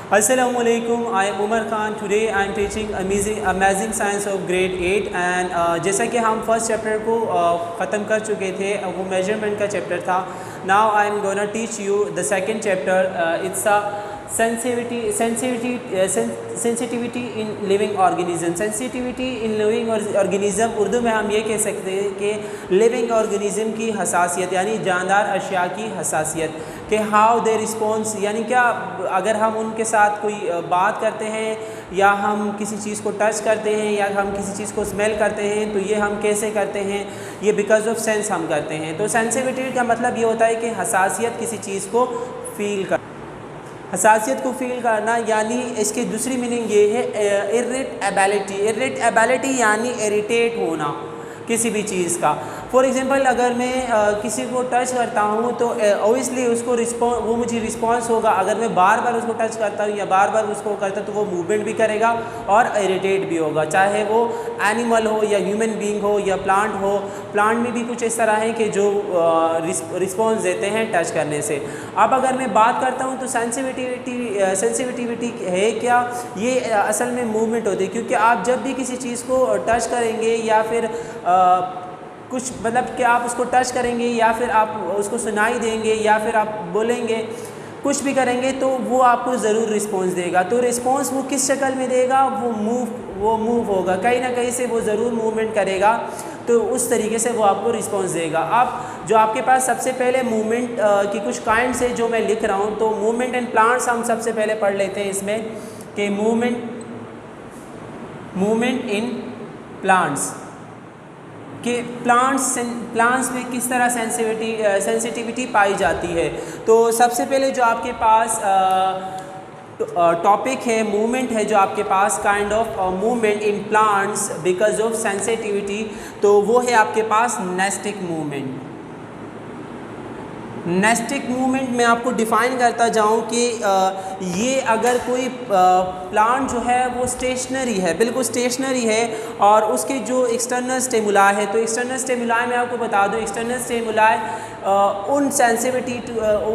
Assalamualaikum. I am Umar Khan. Today I am teaching amazing science of grade 8 and जैसा कि हम first chapter को ख़त्म कर चुके थे, वो मेजरमेंट का चैप्टर था. Now I am gonna teach you the second chapter. It's a sensitivity in living organism. Sensitivity in living organism Urdu में हम ये कह सकते हैं कि लिविंग ऑर्गेनिज़म की हसासियत यानी जानदार अशिया की हसासियत कि हाउ दे रिस्पॉन्स, यानी क्या अगर हम उनके साथ कोई बात करते हैं या हम किसी चीज़ को टच करते हैं या हम किसी चीज़ को स्मेल करते हैं तो ये हम कैसे करते हैं, ये बिकॉज ऑफ सेंस हम करते हैं. तो सेंसिटिविटी का मतलब ये होता है कि हसासियत किसी चीज़ को फील कर, हसासियत को फील करना, यानी इसकी दूसरी मीनिंग ये है इरिटेबिलिटी. इरिटेबिलिटी यानी इरिटेट होना किसी भी चीज़ का. फॉर एग्ज़ाम्पल अगर मैं किसी को टच करता हूँ तो ओबियसली उसको वो मुझे रिस्पॉन्स होगा. अगर मैं बार बार उसको टच करता हूँ या बार बार उसको करता हूँ तो वो मूवमेंट भी करेगा और इरिटेट भी होगा, चाहे वो एनिमल हो या ह्यूमन बीइंग हो या प्लांट हो. प्लांट में भी कुछ इस तरह है कि जो रिस्पॉन्स देते हैं टच करने से. अब अगर मैं बात करता हूँ तो सेंसिटिविटी है क्या, ये असल में मूवमेंट होती है, क्योंकि आप जब भी किसी चीज़ को टच करेंगे या फिर कुछ मतलब कि आप उसको टच करेंगे या फिर आप उसको सुनाई देंगे या फिर आप बोलेंगे, कुछ भी करेंगे तो वो आपको ज़रूर रिस्पॉन्स देगा. तो रिस्पॉन्स वो किस शक्ल में देगा, वो मूव होगा, कहीं ना कहीं से वो ज़रूर मूवमेंट करेगा, तो उस तरीके से वो आपको रिस्पॉन्स देगा. अब जो आपके पास सबसे पहले मूवमेंट की कुछ काइंड्स है जो मैं लिख रहा हूँ, तो मूवमेंट इन प्लांट्स हम सबसे पहले पढ़ लेते हैं इसमें कि मूवमेंट इन प्लांट्स कि प्लांट्स में किस तरह सेंसिटिविटी पाई जाती है. तो सबसे पहले जो आपके पास टॉपिक है, मूवमेंट है जो आपके पास, kind of movement in plants because of sensitivity, तो वो है आपके पास नेस्टिक मूवमेंट. नेस्टिक मूवमेंट मैं आपको डिफ़ाइन करता जाऊं कि ये अगर कोई प्लांट जो है वो स्टेशनरी है, बिल्कुल स्टेशनरी है, और उसके जो एक्सटर्नल स्टिमुलाई है, तो एक्सटर्नल स्टिमुलाई मैं आपको बता दूं, एक्सटर्नल स्टिमुलाई उन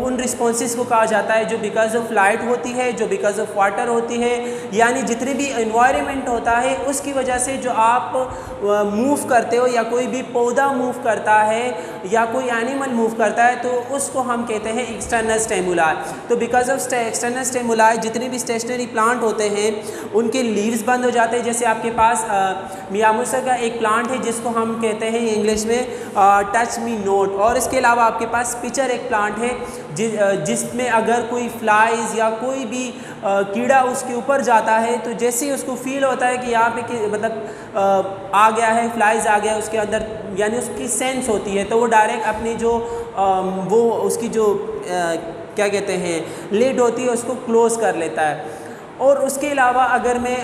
उन रिस्पॉन्सेस को कहा जाता है जो बिकॉज ऑफ लाइट होती है, जो बिकॉज ऑफ वाटर होती है, यानी जितनी भी एनवायरनमेंट होता है उसकी वजह से जो आप मूव करते हो या कोई भी पौधा मूव करता है या कोई एनिमल मूव करता है तो उसको हम कहते हैं एक्सटर्नल स्टिमुलाई. तो बिकॉज ऑफ एक्सटर्नल स्टिमुलाई जितने भी स्टेशनरी प्लांट होते हैं उनके लीव्स बंद हो जाते हैं. जैसे आपके पास मियामुसा का एक प्लांट है जिसको हम कहते हैं इंग्लिश में टच मी नोट, और इसके अलावा आपके पास पिचर एक प्लांट है जिसमें अगर कोई फ्लाइज या कोई भी कीड़ा उसके ऊपर जाता है तो जैसे ही उसको फील होता है कि यहाँ पे मतलब आ गया है, फ्लाइज आ गया उसके अंदर, यानी उसकी सेंस होती है, तो वो डायरेक्ट अपनी जो वो उसकी जो क्या कहते हैं लिड होती है उसको क्लोज कर लेता है. और उसके अलावा अगर मैं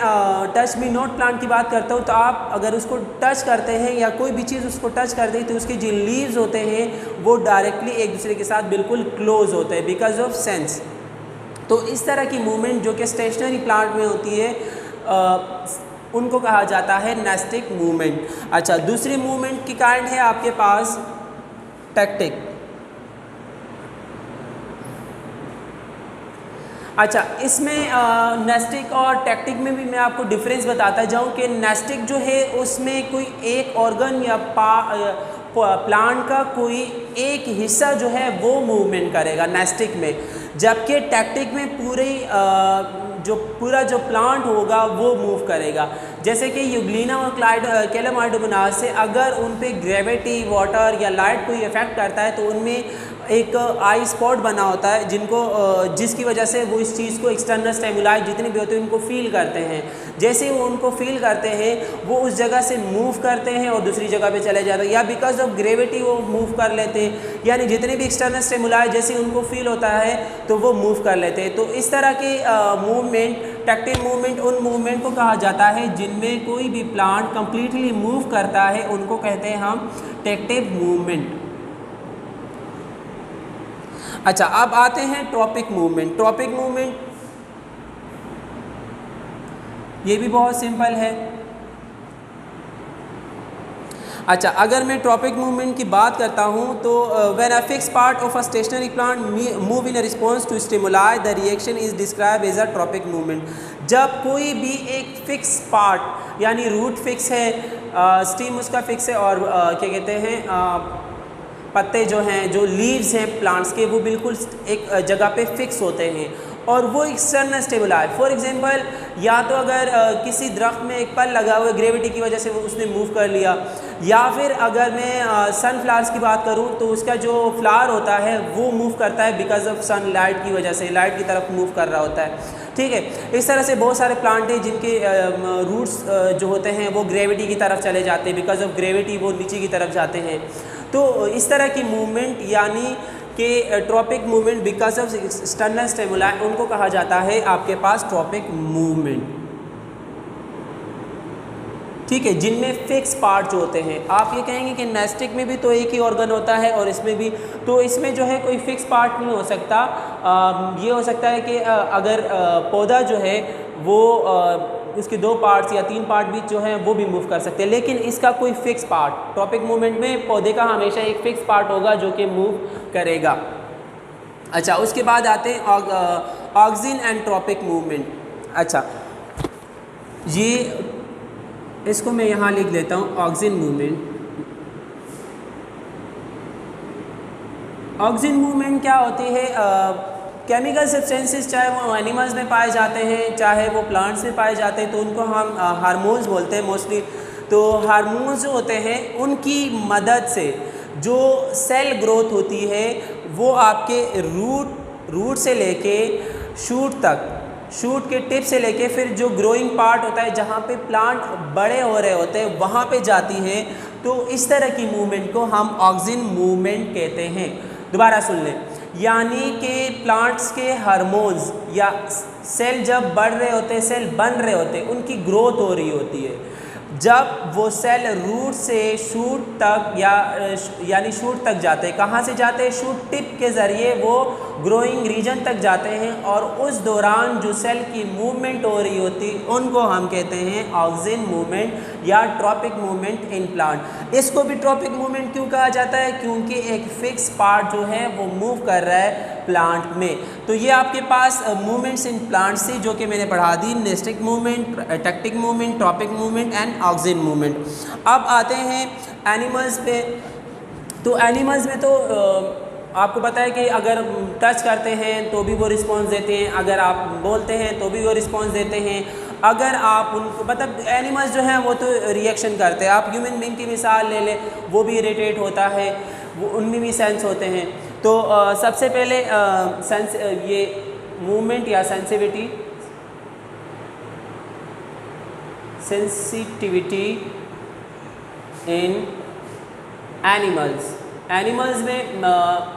टच मी नोट प्लांट की बात करता हूँ तो आप अगर उसको टच करते हैं या कोई भी चीज़ उसको टच करते हैं तो उसके जो लीव्स होते हैं वो डायरेक्टली एक दूसरे के साथ बिल्कुल क्लोज होते हैं बिकॉज ऑफ सेंस. तो इस तरह की मूवमेंट जो कि स्टेशनरी प्लांट में होती है उनको कहा जाता है नेस्टिक मूवमेंट. अच्छा, दूसरी मूवमेंट की काइंड है आपके पास टैक्टिक. अच्छा, इसमें नेस्टिक और टैक्टिक में भी मैं आपको डिफरेंस बताता जाऊं कि नेस्टिक जो है उसमें कोई एक ऑर्गन या प्लांट का कोई एक हिस्सा जो है वो मूवमेंट करेगा नेस्टिक में, जबकि टैक्टिक में पूरा जो प्लांट होगा वो मूव करेगा. जैसे कि यूग्लिना और कैलामाइडोमोनास से अगर उन पे ग्रेविटी, वाटर या लाइट कोई इफेक्ट करता है तो उनमें एक आई स्पॉट बना होता है जिसकी वजह से वो इस चीज़ को एक्सटर्नल स्टिमुलाई जितने भी होते हैं उनको फील करते हैं. जैसे वो उनको फील करते हैं वो उस जगह से मूव करते हैं और दूसरी जगह पे चले जाते हैं, या बिकॉज ऑफ ग्रेविटी वो मूव कर लेते हैं, यानी जितने भी एक्सटर्नल स्टिमुलाई जैसे उनको फील होता है तो वो मूव कर लेते हैं. तो इस तरह के मूवमेंट, टैक्टिव मूवमेंट, उन मूवमेंट को कहा जाता है जिनमें कोई भी प्लांट कम्प्लीटली मूव करता है, उनको कहते हैं हम टैक्टिव मूवमेंट. अच्छा, अब आते हैं ट्रॉपिक मूवमेंट. ट्रॉपिक मूवमेंट ये भी बहुत सिंपल है. अच्छा, अगर मैं ट्रॉपिक मूवमेंट की बात करता हूँ तो when a fix part of a stationary plant move in response to stimuli the reaction is describe as a tropic movement. जब कोई भी एक फिक्स पार्ट यानी रूट फिक्स है, स्टीम उसका फिक्स है और क्या कहते हैं पत्ते जो हैं, जो लीव्स हैं प्लांट्स के, वो बिल्कुल एक जगह पे फिक्स होते हैं और वो एक्सटर्नल स्टेबुलाई। फॉर एग्जांपल, या तो अगर किसी दरख्त में एक पल लगा हुआ है, ग्रेविटी की वजह से वो उसने मूव कर लिया, या फिर अगर मैं सनफ्लावर्स की बात करूं तो उसका जो फ्लावर होता है वो मूव करता है बिकॉज ऑफ सनलाइट की वजह से, लाइट की तरफ मूव कर रहा होता है। ठीक है, इस तरह से बहुत सारे प्लांट हैं जिनके रूट्स जो होते हैं वो ग्रेविटी की तरफ चले जाते हैं, बिकॉज ऑफ ग्रेविटी वो नीचे की तरफ जाते हैं। तो इस तरह की मूवमेंट यानी कि tropic movement because of external stimuli, उनको कहा जाता है आपके पास ट्रॉपिक मूवमेंट। ठीक है, जिनमें फिक्स पार्ट जो होते हैं। आप ये कहेंगे कि नेस्टिक में भी तो एक ही ऑर्गन होता है और इसमें भी, तो इसमें जो है कोई फिक्स पार्ट नहीं हो सकता। ये हो सकता है कि अगर पौधा जो है वो उसके 2 पार्ट्स या 3 पार्ट भी जो हैं वो भी मूव कर सकते हैं, लेकिन इसका कोई फिक्स पार्ट, ट्रॉपिक मूवमेंट में पौधे का हमेशा एक फिक्स पार्ट होगा जो कि मूव करेगा। अच्छा, उसके बाद आते हैं ऑक्सिन एंड ट्रॉपिक मूवमेंट। अच्छा, ये इसको मैं यहाँ लिख लेता हूँ, ऑक्सिन मूवमेंट। ऑक्सिन मूवमेंट क्या होती है? केमिकल सब्सटेंसेस, चाहे वो एनिमल्स में पाए जाते हैं चाहे वो प्लांट्स में पाए जाते हैं, तो उनको हम हार्मोन्स बोलते हैं मोस्टली। तो हार्मोन्स जो होते हैं उनकी मदद से जो सेल ग्रोथ होती है वो आपके रूट से लेके शूट तक, शूट के टिप से लेके फिर जो ग्रोइंग पार्ट होता है जहाँ पे प्लांट बड़े हो रहे होते हैं वहाँ पे जाती है। तो इस तरह की मूवमेंट को हम ऑक्सिन मूवमेंट कहते हैं। दोबारा सुन लें, यानी कि प्लांट्स के हार्मोन्स या सेल जब बढ़ रहे होते हैं, सेल बन रहे होते हैं, उनकी ग्रोथ हो रही होती है। जब वो सेल रूट से शूट तक यानी शूट तक जाते हैं, कहाँ से जाते हैं? शूट टिप के ज़रिए वो ग्रोइंग रीजन तक जाते हैं और उस दौरान जो सेल की मूवमेंट हो रही होती उनको हम कहते हैं ऑक्सिन मूवमेंट या ट्रॉपिक मूवमेंट इन प्लांट। इसको भी ट्रॉपिक मूवमेंट क्यों कहा जाता है? क्योंकि एक फिक्स पार्ट जो है वो मूव कर रहा है प्लांट में। तो ये आपके पास मूवमेंट्स इन प्लांट्स थी जो कि मैंने पढ़ा दी, nastic movement, tactic movement, tropic movement and auxin movement. अब आते हैं एनिमल्स पे। तो एनिमल्स में तो आपको पता है कि अगर टच करते हैं तो भी वो रिस्पॉन्स देते हैं, अगर आप बोलते हैं तो भी वो रिस्पॉन्स देते हैं, अगर आप उनको मतलब एनिमल्स जो हैं वो तो रिएक्शन करते हैं। आप ह्यूमन बीइंग की मिसाल ले लें, वो भी इरिटेट होता है, वो उनमें भी सेंस होते हैं। तो सबसे पहले ये मूवमेंट या सेंसिटिविटी इन एनिमल्स में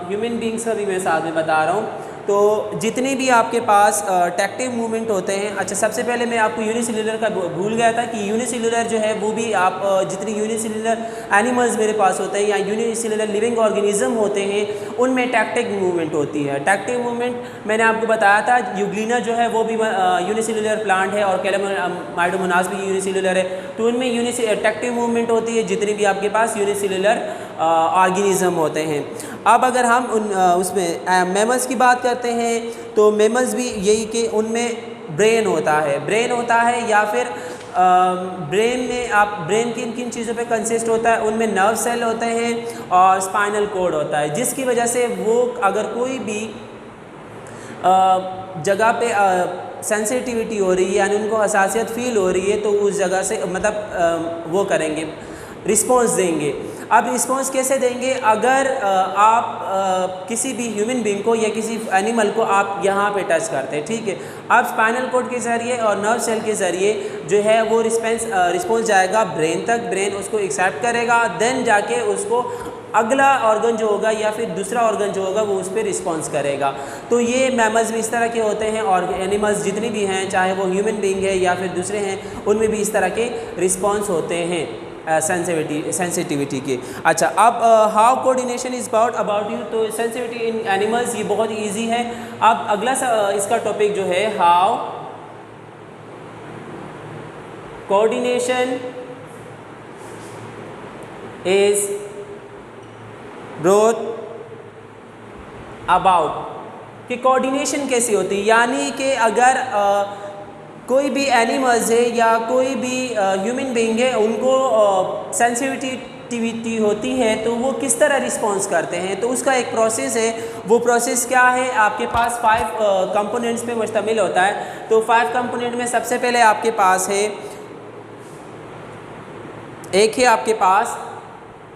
ह्यूमन बींग्स का भी मैं साथ में बता रहा हूँ। तो जितने भी आपके पास टेक्टिव मूवमेंट होते हैं, अच्छा सबसे पहले मैं आपको यूनिसेल्युलर का भूल गया था कि यूनिसेल्युलर जो है वो भी आप जितने यूनिसेल्युलर एनिमल्स मेरे पास होते हैं या यूनिसेल्युलर लिविंग ऑर्गेनिज्म होते हैं उनमें टेक्टिक मूवमेंट होती है। टेक्टिव मूवमेंट मैंने आपको बताया था, यूग्लिना जो है वो भी यूनिसेल्युलर प्लांट है और कैलेमाइडोमोनास भी यूनिसेल्युलर है। तो उनमें टेक्टिव मूवमेंट होती है जितने भी आपके पास यूनिसेल्युलर ऑर्गेनिज्म होते हैं। अब अगर हम उसमें मैमल्स की बात करते हैं तो मैमल्स भी यही कि उनमें ब्रेन होता है या फिर ब्रेन में आप ब्रेन किन किन चीज़ों पे कंसिस्ट होता है, उनमें नर्व सेल होते हैं और स्पाइनल कोड होता है, जिसकी वजह से वो अगर कोई भी जगह पे सेंसिटिविटी हो रही है यानी उनको हसासियत फील हो रही है तो उस जगह से मतलब वो करेंगे, रिस्पॉन्स देंगे। अब रिस्पॉन्स कैसे देंगे? अगर आप किसी भी ह्यूमन बीइंग को या किसी एनिमल को आप यहाँ पे टच करते हैं, ठीक है, अब स्पाइनल कोड के ज़रिए और नर्व सेल के ज़रिए जो है वो रिस्पॉन्स जाएगा ब्रेन तक, ब्रेन उसको एक्सेप्ट करेगा, देन जाके उसको अगला ऑर्गन जो होगा या फिर दूसरा ऑर्गन जो होगा वो उस पर रिस्पॉन्स करेगा। तो ये मैमल्स भी इस तरह के होते हैं और एनिमल्स जितने भी हैं चाहे वो ह्यूमन बीइंग है या फिर दूसरे हैं उनमें भी इस तरह के रिस्पॉन्स होते हैं सेंसिटिविटी के। अच्छा, अब how coordination is about you. तो सेंसिटिविटी इन एनिमल्स ये बहुत इजी है। अब अगला इसका टॉपिक जो है how coordination is wrote about कि कोऑर्डिनेशन कैसी होती है, यानी कि अगर कोई भी एनिमल्स है या कोई भी ह्यूमन बीइंग है उनको सेंसिटिविटी होती है तो वो किस तरह रिस्पॉन्स करते हैं, तो उसका एक प्रोसेस है। वो प्रोसेस क्या है, आपके पास 5 कंपोनेंट्स पे मुश्तमिल होता है। तो 5 कंपोनेंट में सबसे पहले आपके पास है, एक है आपके पास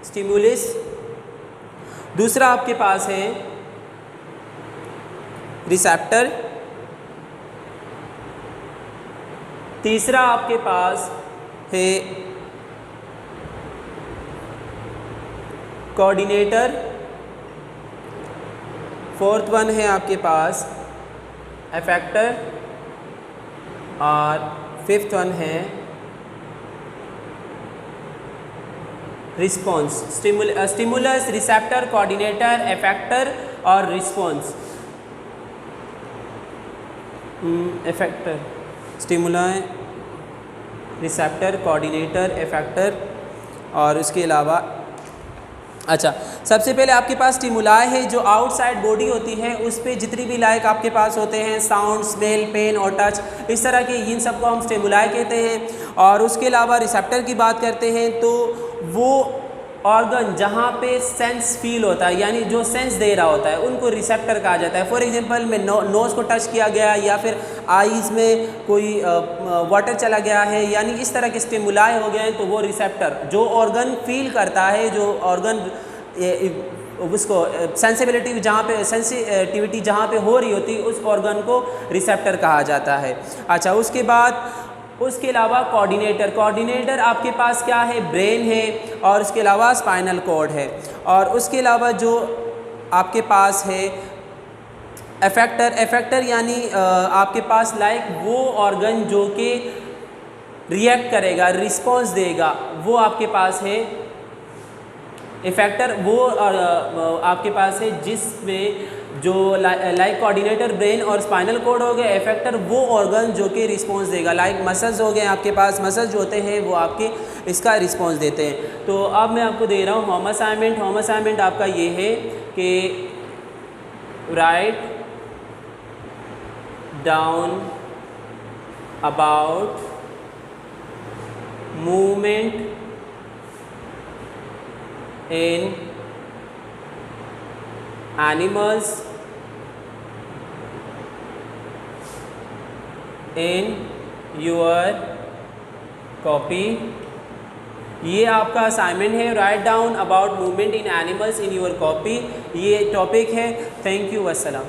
स्टिमुलस, दूसरा आपके पास है रिसेप्टर, तीसरा आपके पास है कोऑर्डिनेटर, फोर्थ वन है आपके पास इफेक्टर और फिफ्थ वन है response. Stimulus, receptor, coordinator, effector और response. Effector, stimuli, receptor, coordinator, effector और उसके अलावा अच्छा, सबसे पहले आपके पास स्टिमुलाई है जो आउटसाइड बॉडी होती है, उस पर जितनी भी लाइक आपके पास होते हैं साउंड, स्मेल, पेन और टच, इस तरह के इन सबको हम स्टिमुलाई कहते हैं। और उसके अलावा रिसेप्टर की बात करते हैं तो वो ऑर्गन जहाँ पे सेंस फील होता है, यानी जो सेंस दे रहा होता है, उनको रिसेप्टर कहा जाता है। फॉर एग्जांपल में नोज़ को टच किया गया या फिर आईज़ में कोई वाटर चला गया है, यानी इस तरह के स्टिमुलाई हो गए हैं, तो वो रिसेप्टर जो ऑर्गन फील करता है, जो ऑर्गन उसको सेंसिबिलिटी जहाँ पे सेंसिटिविटी जहाँ पे हो रही होती है, उस ऑर्गन को रिसेप्टर कहा जाता है। अच्छा, उसके अलावा कोऑर्डिनेटर आपके पास क्या है, ब्रेन है और उसके अलावा स्पाइनल कॉर्ड है। और उसके अलावा जो आपके पास है इफेक्टर यानी आपके पास लाइक वो ऑर्गन जो कि रिएक्ट करेगा, रिस्पॉन्स देगा, वो आपके पास है इफेक्टर। वो आपके पास है जिसमें जो लाइक कोऑर्डिनेटर ब्रेन और स्पाइनल कॉर्ड हो गए, इफेक्टर वो ऑर्गन जो कि रिस्पॉन्स देगा, लाइक मसल्स हो गए आपके पास, मसल्स जो होते हैं वो आपके इसका रिस्पॉन्स देते हैं। तो अब मैं आपको दे रहा हूँ होम असाइनमेंट आपका ये है कि write down about movement in animals in your copy। ये आपका असाइनमेंट है, write down about movement in animals in your copy, ये टॉपिक है। Thank you, वस्सलाम।